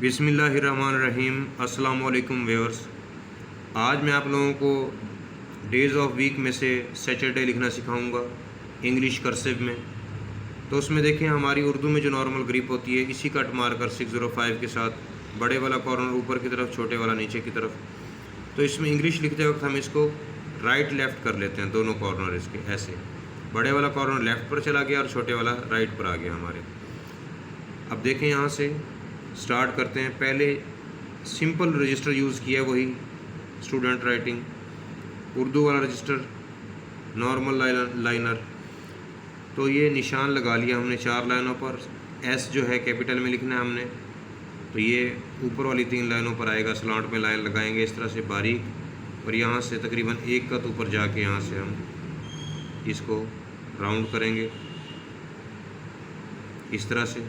बिस्मिल्लाहिर्रहमानिर्रहीम। अस्सलाम वालेकुम व्यूअर्स। आज मैं आप लोगों को डेज़ ऑफ वीक में से सैटरडे लिखना सिखाऊंगा इंग्लिश कर्सिव में। तो उसमें देखें हमारी उर्दू में जो नॉर्मल ग्रिप होती है इसी कट मार्कर 605 के साथ बड़े वाला कॉर्नर ऊपर की तरफ, छोटे वाला नीचे की तरफ। तो इसमें इंग्लिश लिखते वक्त हम इसको राइट लेफ़्ट कर लेते हैं, दोनों कॉर्नर इसके ऐसे। बड़े वाला कॉर्नर लेफ़्ट पर चला गया और छोटे वाला राइट पर आ गया हमारे। अब देखें यहाँ से स्टार्ट करते हैं। पहले सिंपल रजिस्टर यूज़ किया, वही स्टूडेंट राइटिंग उर्दू वाला रजिस्टर, नॉर्मल लाइनर। तो ये निशान लगा लिया हमने 4 लाइनों पर। एस जो है कैपिटल में लिखना है हमने, तो ये ऊपर वाली 3 लाइनों पर आएगा। स्लांट में लाइन लगाएंगे इस तरह से बारीक, और यहाँ से तकरीबन 1 कत ऊपर जाके यहाँ से हम इसको राउंड करेंगे इस तरह से।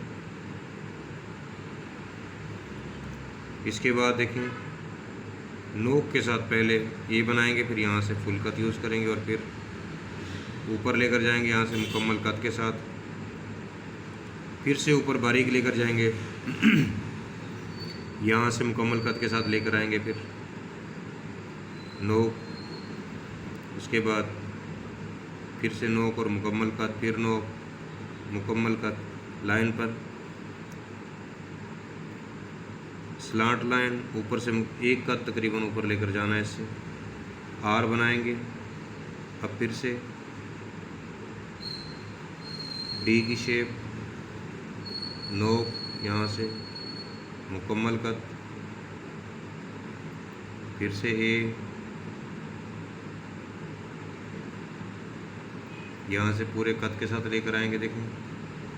इसके बाद देखें नोक के साथ पहले ये बनाएंगे, फिर यहाँ से फुल कट यूज़ करेंगे और फिर ऊपर लेकर जाएंगे यहाँ से मुकम्मल कट के साथ। फिर से ऊपर बारीक लेकर जाएंगे यहाँ से मुकम्मल कट के साथ लेकर आएंगे, फिर नोक, उसके बाद फिर से नोक और मुकम्मल कट, फिर नोक, मुकम्मल कट लाइन पर, स्लांट लाइन ऊपर से 1 कट तकरीबन ऊपर लेकर जाना है। इससे आर बनाएंगे। अब फिर से डी की शेप, नोक, यहाँ से मुकम्मल कट, फिर से ए, यहाँ से पूरे कट के साथ लेकर आएंगे। देखें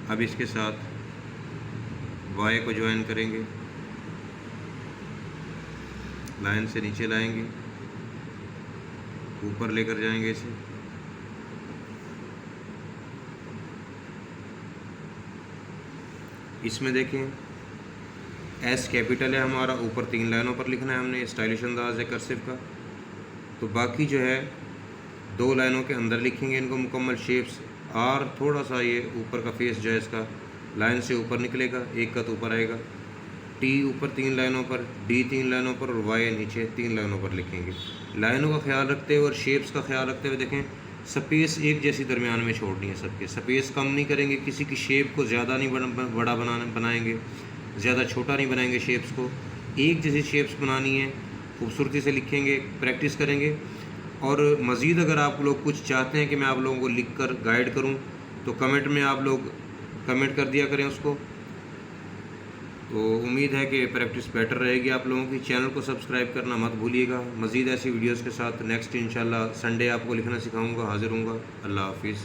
अब इसके साथ वाई को ज्वाइन करेंगे, लाइन से नीचे लाएंगे, ऊपर लेकर जाएंगे इसे। इसमें देखें एस कैपिटल है हमारा, ऊपर 3 लाइनों पर लिखना है हमने, स्टाइलिश अंदाज है कर्सिव का। तो बाकी जो है 2 लाइनों के अंदर लिखेंगे इनको मुकम्मल शेप्स। आर थोड़ा सा ये ऊपर का फेस जो है इसका लाइन से ऊपर निकलेगा, 1 कत ऊपर आएगा। टी ऊपर 3 लाइनों पर, डी 3 लाइनों पर और वाई नीचे 3 लाइनों पर लिखेंगे। लाइनों का ख्याल रखते हुए और शेप्स का ख्याल रखते हुए देखें स्पेस एक जैसी दरमियान में छोड़नी है सबके। स्पेस कम नहीं करेंगे, किसी की शेप को ज़्यादा नहीं बड़ा बनाएंगे, ज़्यादा छोटा नहीं बनाएंगे। शेप्स को एक जैसी शेप्स बनानी है, खूबसूरती से लिखेंगे, प्रैक्टिस करेंगे। और मज़ीद अगर आप लोग कुछ चाहते हैं कि मैं आप लोगों को लिख कर गाइड करूँ तो कमेंट में आप लोग कमेंट कर दिया करें उसको। तो उम्मीद है कि प्रैक्टिस बेटर रहेगी आप लोगों की। चैनल को सब्सक्राइब करना मत भूलिएगा। मज़ीद ऐसी वीडियोस के साथ नेक्स्ट इंशाल्लाह संडे आपको लिखना सिखाऊंगा, हाज़िर हूँगा। अल्लाह हाफिज़।